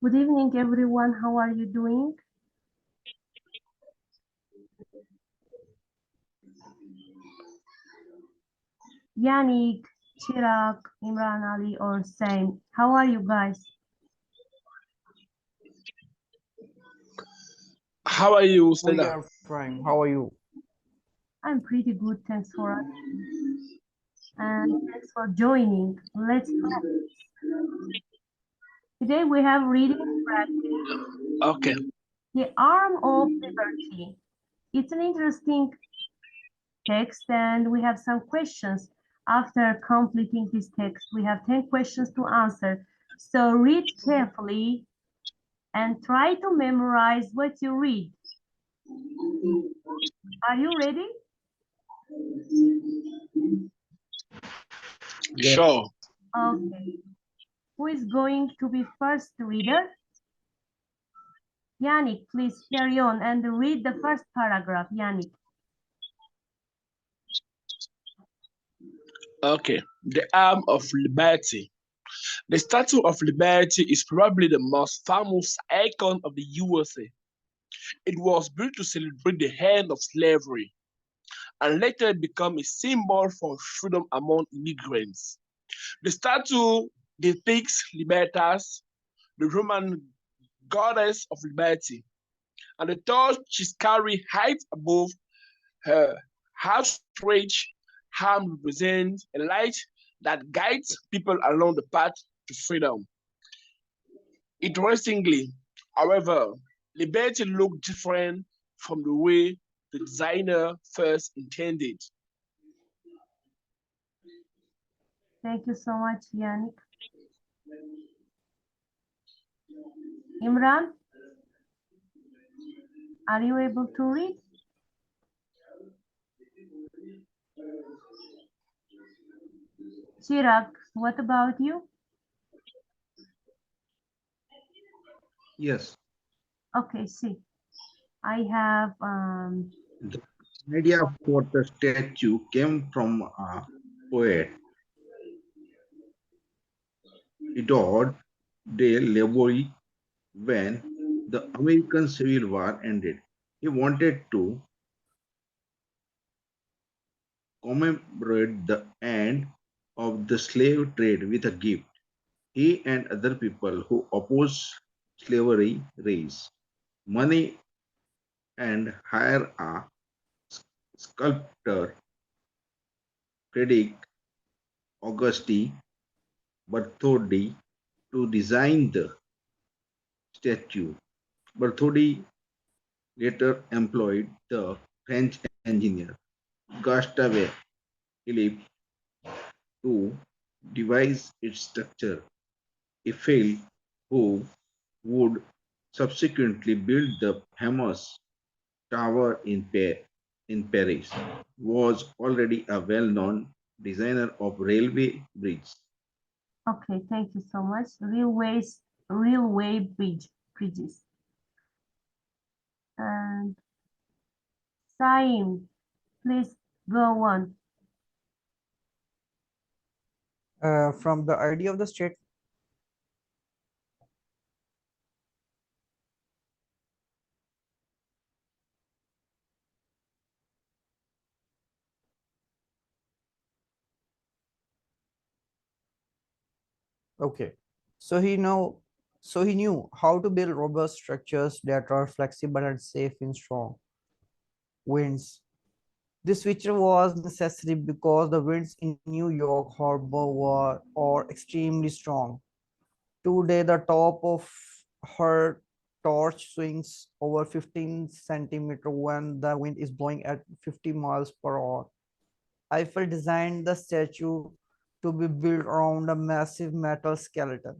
Good evening, everyone. How are you doing? Yannick, Chirag, Imran Ali, or Saim. How are you guys? How are you, We Stella? are fine. How are you? I'm pretty good. Thanks for asking. And thanks for joining. Let's practice. Today we have reading practice, Okay. The Arm of Liberty. It's an interesting text and we have some questions. After completing this text, we have 10 questions to answer. So read carefully and try to memorize what you read. Are you ready? Sure. Okay. Who is going to be first reader? Yannick, please carry on and read the first paragraph, Yannick. Okay. The Arm of Liberty. The Statue of Liberty is probably the most famous icon of the USA. It was built to celebrate the end of slavery and later become a symbol for freedom among immigrants. The statue depicts Libertas, the Roman goddess of liberty, and the torch she carries high above her outstretched arm represents a light that guides people along the path to freedom. Interestingly, however, liberty looked different from the way the designer first intended. Thank you so much, Yannick. Imran, are you able to read? Chirag, what about you? Yes, Okay, see, I have, the idea for the statue came from a poet, Edward de Leroy, when the American Civil War ended. He wanted to commemorate the end of the slave trade with a gift. He and other people who opposed slavery raised money and hired a sculptor, Frederick Auguste Bertholdi, to design the statue. Bertholdi later employed the French engineer Gustave Eiffel to devise its structure. Eiffel, who would subsequently build the famous tower in Paris, was already a well-known designer of railway bridges. okay, thank you so much. Railway bridges. And Saim, please go on. From the idea of the state. Okay. So he knew how to build robust structures that are flexible and safe in strong winds. This feature was necessary because the winds in New York Harbor are extremely strong. Today, the top of her torch swings over 15 centimeters when the wind is blowing at 50 miles per hour. Eiffel designed the statue to be built around a massive metal skeleton,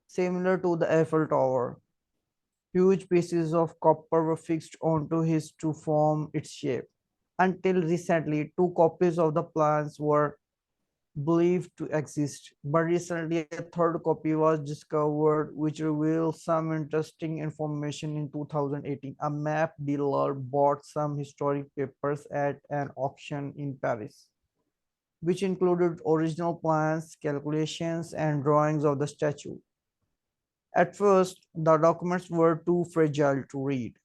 similar to the Eiffel Tower. Huge pieces of copper were fixed onto his to form its shape. Until recently, two copies of the plans were believed to exist, but recently a third copy was discovered which reveals some interesting information. In 2018, a map dealer bought some historic papers at an auction in Paris, which included original plans, calculations, and drawings of the statue. At first, the documents were too fragile to read.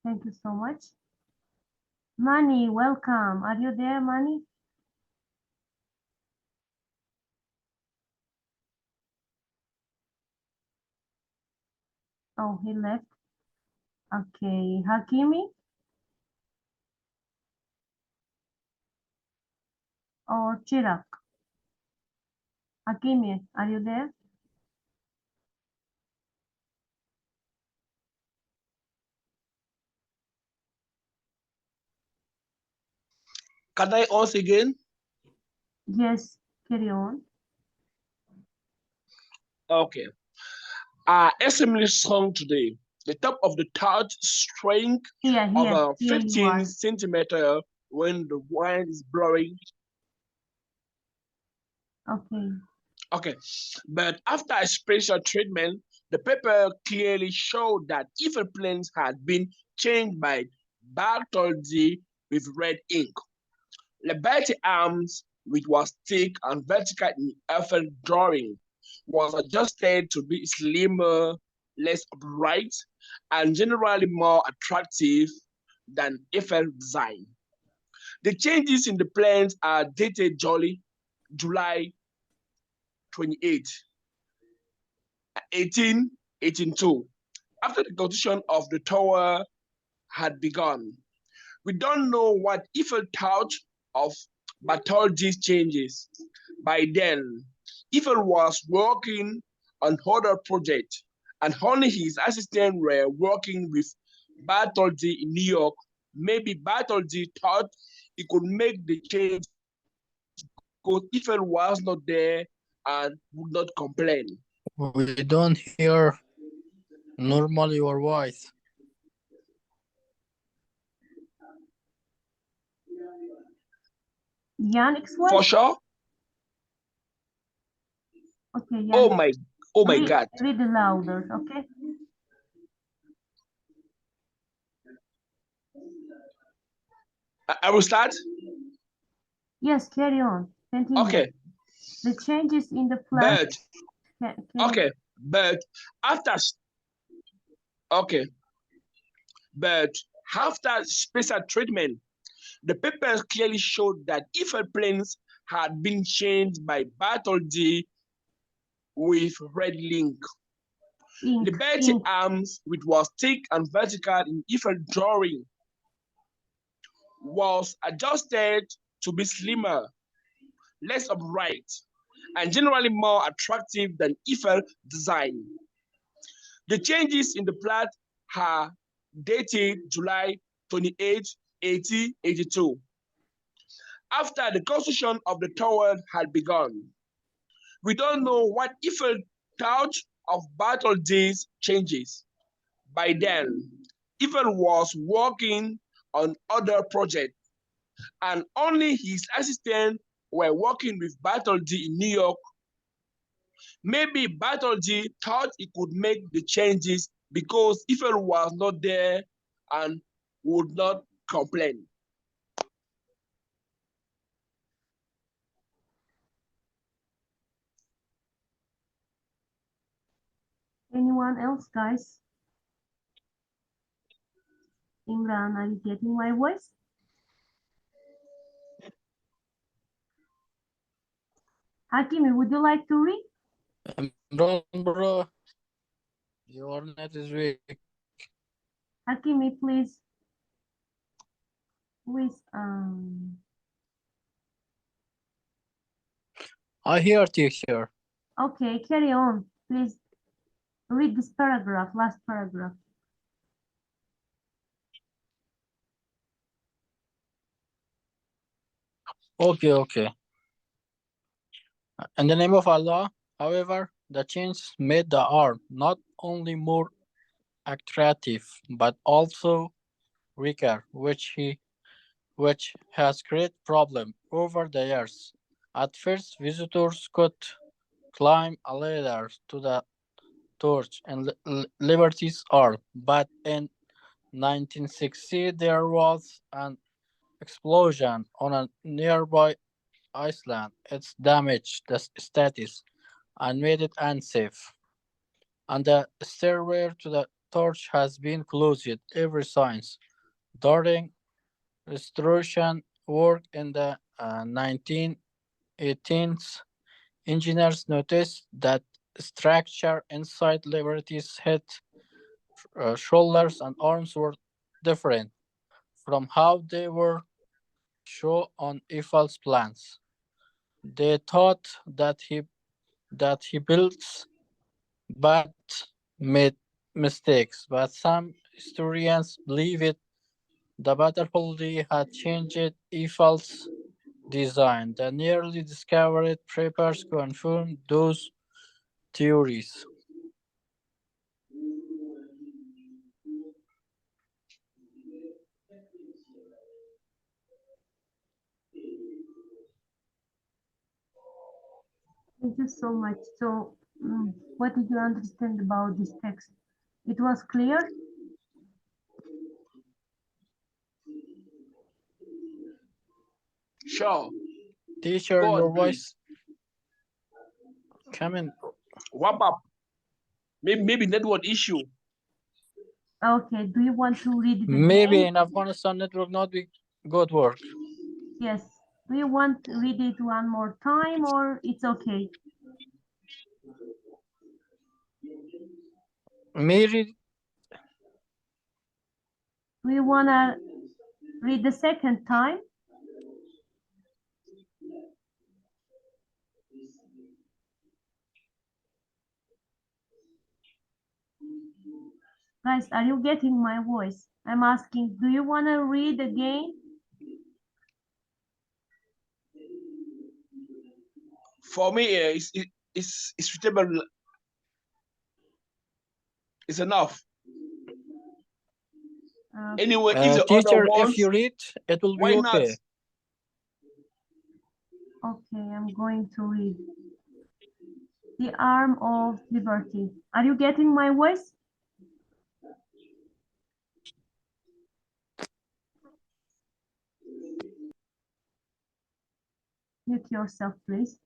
Thank you so much. Mani, welcome. Are you there, Mani? Oh, he left. Okay, Hakimi or Chirag? Hakimi, are you there? Can I ask again? Yes, carry on. Okay. Our assembly song today. The top of the third string Here of you are. 15 centimeter when the wine is blowing. Okay. Okay, but after a special treatment, the paper clearly showed that Eiffel planes had been changed by Bartholdi with red ink. Liberty arms, which was thick and vertical in Eiffel drawing, was adjusted to be slimmer, less upright, and generally more attractive than Eiffel design. The changes in the plans are dated July 28, 1882, after the construction of the tower had begun. We don't know what Eiffel thought of Bartholdi's changes. By then, Eiffel was working on other projects, and only his assistants were working with Bartholdi in New York. Maybe Bartholdi thought he could make the change because Eiffel was not there and would not complain. We don't hear normally your voice. Jan, For sure. Okay, Jan. Oh my God. Read louder, okay? I will start. Yes, carry on. Continue. Okay. The changes in the plan. But after special treatment, the papers clearly showed that Eiffel planes had been changed by Bartholdi with red ink. Liberty arms, which was thick and vertical in Eiffel drawing, was adjusted to be slimmer, less upright, and generally more attractive than Eiffel design. The changes in the plot are dated July 28, 1882, after the construction of the tower had begun. We don't know what Eiffel thought of Bartholdi's changes. By then, Eiffel was working on other projects, and only his assistants were working with Bartholdi in New York. Maybe Bartholdi thought he could make the changes because Eiffel was not there and would not complain. Anyone else, guys? Imran, are you getting my voice? Hakimi, would you like to read? Bro, your net is weak. Hakimi, please. I hear you here. Okay, carry on. Please read this paragraph, last paragraph. Okay. In the name of Allah, however, the change made the arm not only more attractive but also weaker, which has created problem over the years. At first, visitors could climb a ladder to the torch and Liberty's arm, but in 1960 there was an explosion on a nearby Iceland. It's damaged the status and made it unsafe. And the stairway to the torch has been closed ever since. During restoration work in the 1918s, engineers noticed that structure inside Liberty's head, shoulders, and arms were different from how they were shown on Eiffel's plans. They thought that he built but made mistakes, but some historians believe it. The battlefield had changed Eiffel's design. The nearly discovered papers confirm those theories. Thank you so much. So, what did you understand about this text? It was clear? Sure. Teacher, Go on, your please. voice coming. Wrap up. Maybe network issue. Okay, do you want to read it Maybe again? in Afghanistan network not be good work. Yes. Do you want to read it one more time or it's okay? Mary, Do you want to read the second time? Guys, are you getting my voice? I'm asking, do you want to read again? For me, it's suitable. It's enough. Anyway, if the other teacher, if ones, you read, it will be why not? okay. Okay, I'm going to read. The Arm of Liberty. Are you getting my voice? Mute yourself, please.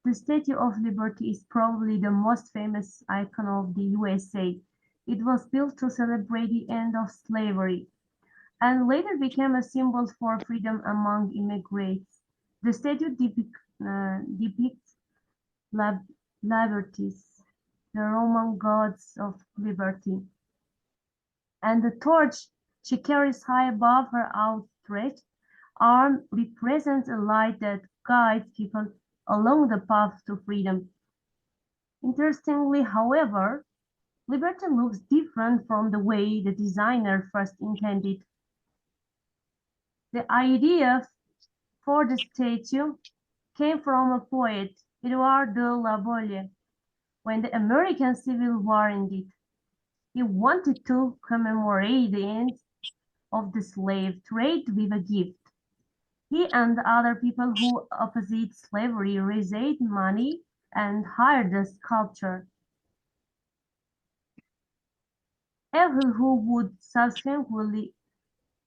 The Statue of Liberty is probably the most famous icon of the USA. It was built to celebrate the end of slavery and later became a symbol for freedom among immigrants. The statue depicts Liberties, the Roman gods of liberty, and the torch she carries high above her outstretched arm represents a light that guides people along the path to freedom. Interestingly, however, liberty looks different from the way the designer first intended. The idea for the statue came from a poet, Edouard de la Bolle, when the American Civil War ended. He wanted to commemorate the end of the slave trade with a gift. He and other people who opposed slavery raised money and hired a sculptor. Eiffel, who would subsequently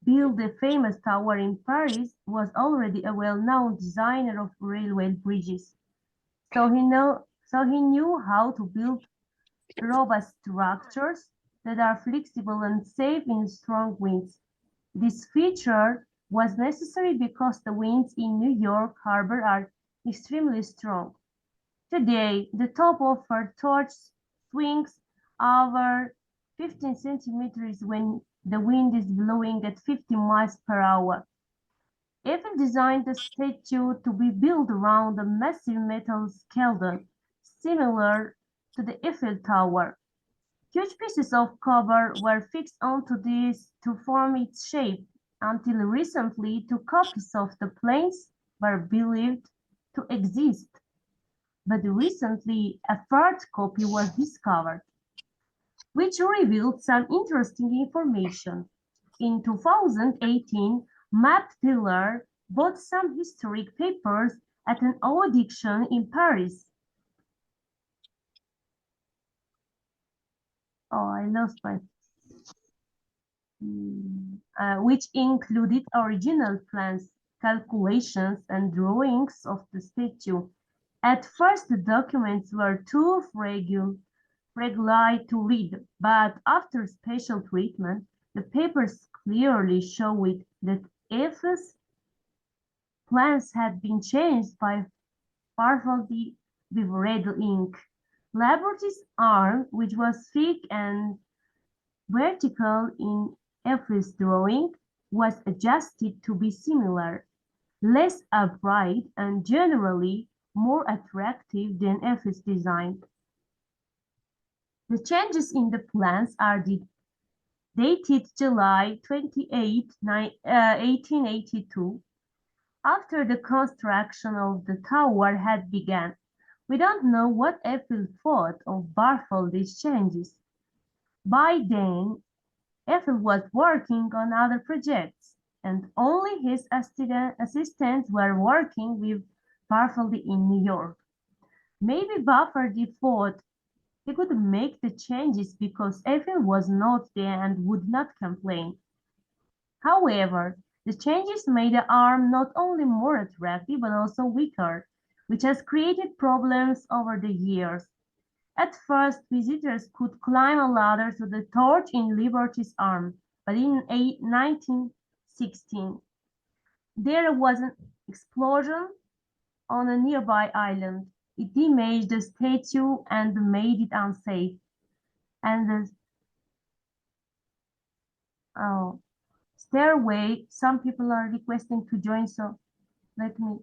build the famous tower in Paris, was already a well-known designer of railway bridges. So he knew how to build robust structures that are flexible and safe in strong winds. This feature was necessary because the winds in New York Harbor are extremely strong. Today, the top of her torch swings over 15 centimeters when the wind is blowing at 50 miles per hour. Eiffel designed the statue to be built around a massive metal skeleton, similar to the Eiffel Tower. Huge pieces of copper were fixed onto this to form its shape. Until recently, two copies of the planes were believed to exist, but recently a third copy was discovered, which revealed some interesting information. In 2018, Matt Tiller bought some historic papers at an auction in Paris. Oh, I lost my... which included original plans calculations and drawings of the statue. At first, the documents were too fragile to read, but after special treatment, the papers clearly showed that Eph's plans had been changed by partially with red ink. Liberty's arm, which was thick and vertical in Eph's drawing, was adjusted to be similar, less upright, and generally more attractive than Eph's design. The changes in the plans are dated July 28, 1882, after the construction of the tower had begun. We don't know what Eiffel thought of Bartholdi's changes. By then, Eiffel was working on other projects, and only his assistants were working with Bartholdi in New York. Maybe Bartholdi thought he could make the changes because Eiffel was not there and would not complain. However, the changes made the arm not only more attractive but also weaker, which has created problems over the years. At first, visitors could climb a ladder to the torch in Liberty's arm, but in 1916, there was an explosion on a nearby island. It damaged the statue and made it unsafe. And the stairway, some people are requesting to join, so let me.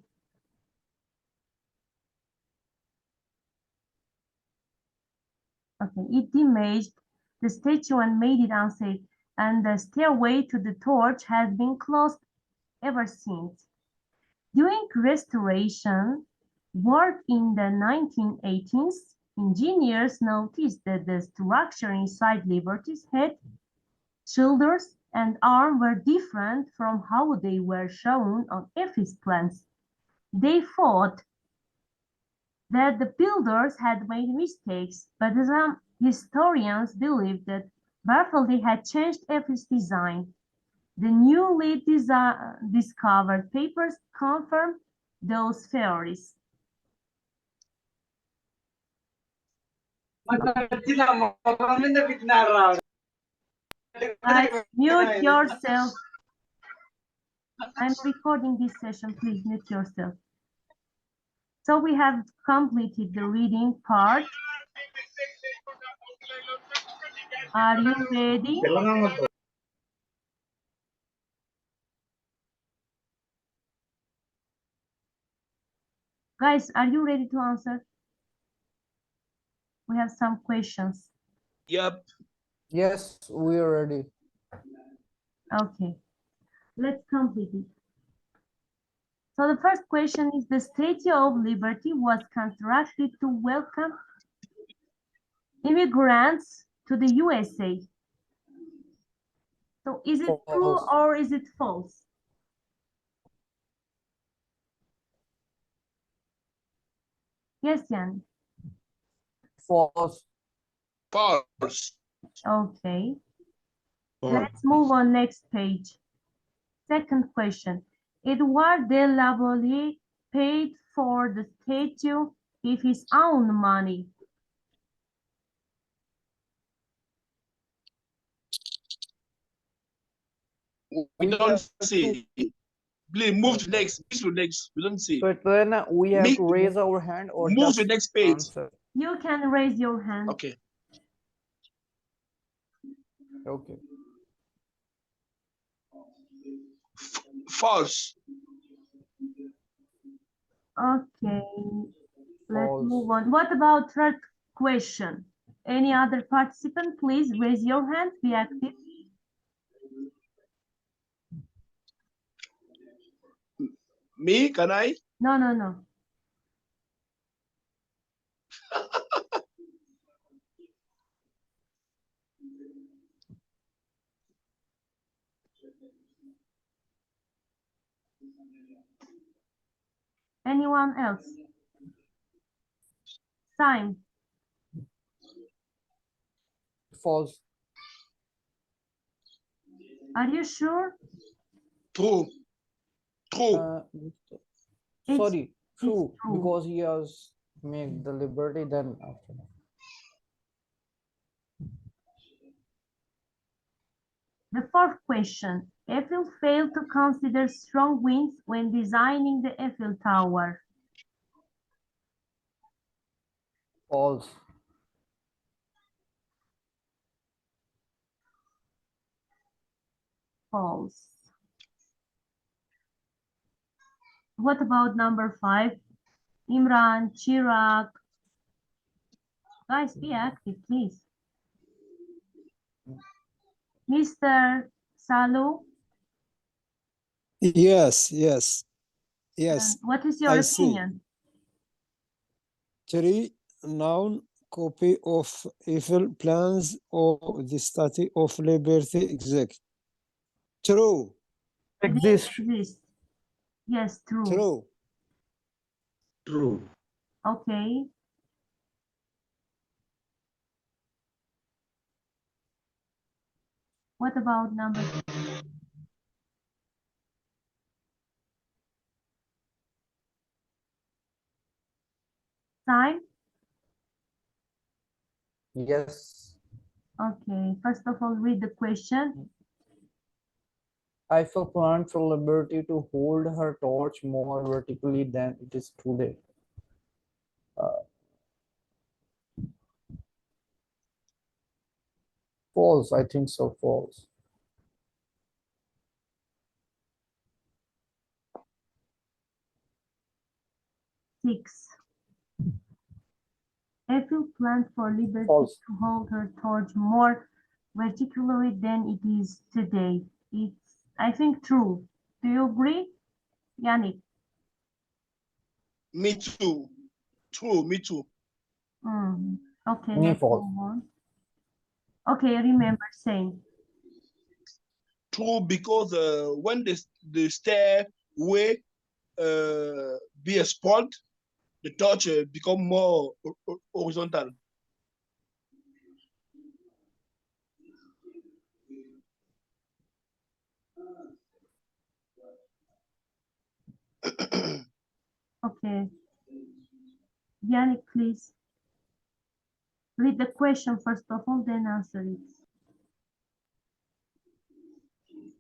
Okay, it damaged the statue and made it unsafe, and the stairway to the torch has been closed ever since. During restoration work in the 1980s, engineers noticed that the structure inside Liberty's head, shoulders, and arm were different from how they were shown on Eph's plans. They thought that the builders had made mistakes, but some historians believe that Bartholdi had changed Eph's design. The newly discovered papers confirm those theories. Guys, mute yourself. I'm recording this session, please mute yourself. So we have completed the reading part. Are you ready? Guys, are you ready to answer? We have some questions. Yep. Yes, we are ready. Okay, let's complete it. So the first question is, the Statue of Liberty was constructed to welcome immigrants to the USA. So is it true False. or is it false? Yes, Jan. False. False. Okay. False. Let's move on next page. Second question. Edouard de la Bollier paid for the statue with his own money. We don't have see. Please move to next. Please to next. We don't see. So then we have Me- to raise our hand or Move just to next page. answer. You can raise your hand. Okay. Okay. False. Okay. Let's False. move on. What about third question? Any other participant, please raise your hand, be active. Me? Can I? No, no, no. Anyone else? Time. False. Are you sure? True. True. Sorry, true, true. because he has made the liberty then after that. The fourth question. Eiffel failed to consider strong winds when designing the Eiffel Tower. False. False. What about number 5? Imran, Chirag. Guys, be active, please. Mr. Salu, Yes, yes, yes. what is your I see. opinion? 3. Noun copy of Eiffel plans or the Statue of Liberty exist. True, They Exist. exist. Yes, true. true. True. Okay. What about number 6? Time? Yes. Okay. First of all, read the question. Eiffel planned for Liberty to hold her torch more vertically than it is today. False, I think so, false. Six. Eiffel planned for Liberty False. to hold her torch more vertically than it is today. It's, I think, true. Do you agree, Yannick? Me too. True, me too. Okay, Me let's false. move on. Okay, remember saying. True, because when the stairway be a spot, the torch become more horizontal. Okay. Yannick, please. Read the question first of all, then answer it.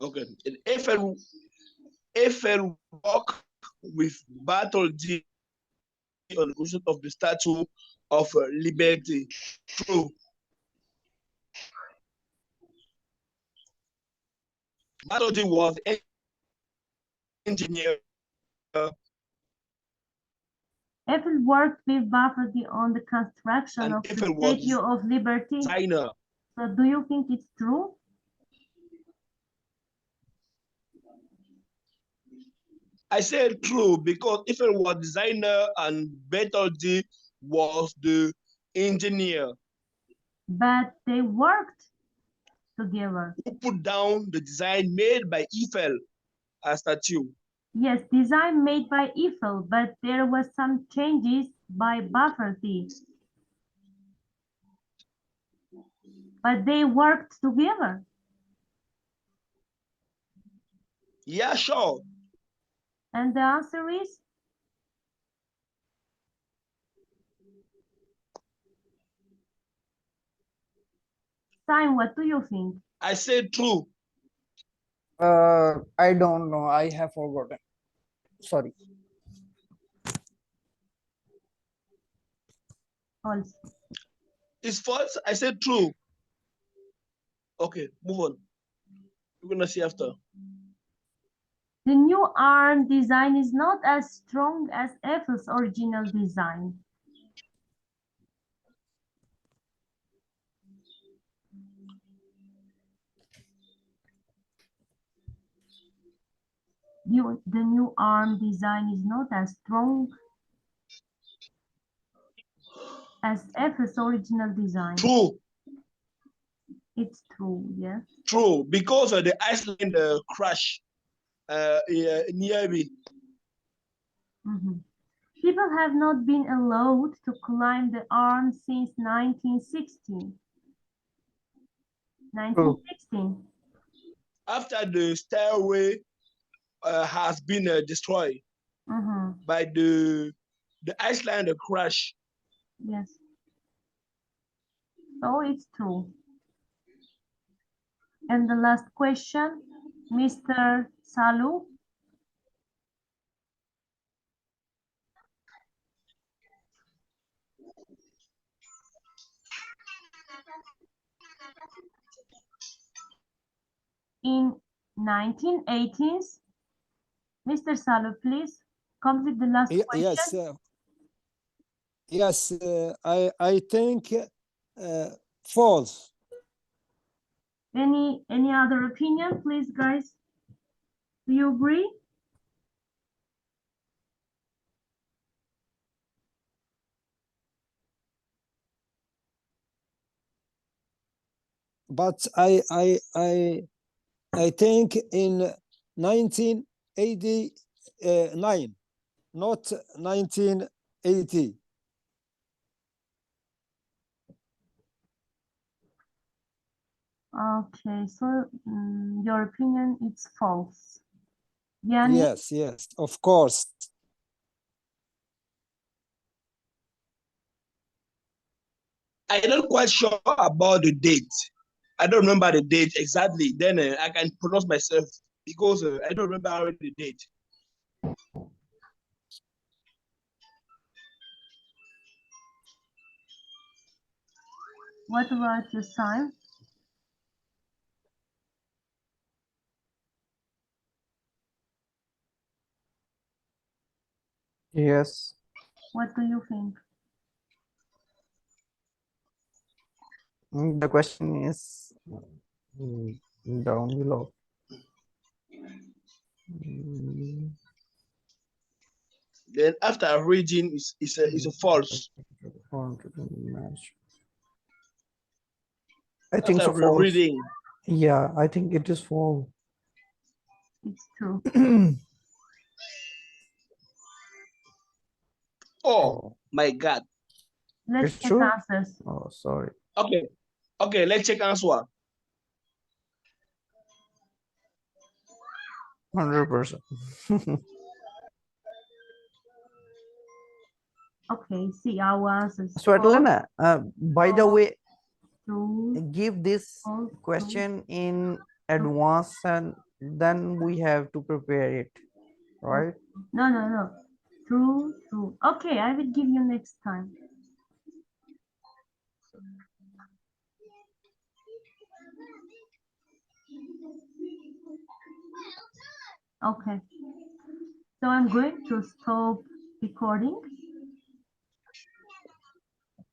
Okay. Eiffel walk with Battle D on the cushion of the Statue of Liberty. True. Battle D was engineer. Eiffel worked with Bafferty on the construction And of the Eiffel was Statue of Liberty. designer. So do you think it's true? I said true because Eiffel was designer and Bertoldi was the engineer But they worked together. who put down the design made by Eiffel as statue. Yes, design made by Eiffel, but there was some changes by Bafferty. But they worked together. Yeah, sure. And the answer is? Time, what do you think? I said true. I don't know. I have forgotten. Sorry. False. It's false. I said true. Okay, move on. We're gonna see after. The new arm design is not as strong as Eiffel's original design. The new arm design is not as strong as Eiffel's original design. True. It's true, yes. True, because of the Iceland crash near me. People have not been allowed to climb the arm since 1916. 1916. After the stairway has been destroyed Mm-hmm. by the Iceland crash. Yes. So it's true. And the last question, Mr. Salu. In 1980s, Mr. Salu, please complete the last Yes, question. yes, I think false. Any other opinion, please, guys? Do you agree? But I think in 1989, not 1980. Okay, so your opinion is false. Yani, Yes, yes, of course. I'm not quite sure about the date. I don't remember the date exactly. Then I can pronounce myself because I don't remember already the date. what about your sign? Yes. What do you think? The question is down below. Then after reading is a false. I think so. After False. reading, Yeah, I think it is false. It's true. oh my God. Let's It's check true? answers. Oh, sorry. Okay, let's check answer. 100%. Okay, see our answers. Svetlana, by the false, way, true, give this false, true. question in advance and then we have to prepare it, right? No. True, true. Okay, I will give you next time. Okay. So I'm going to stop recording.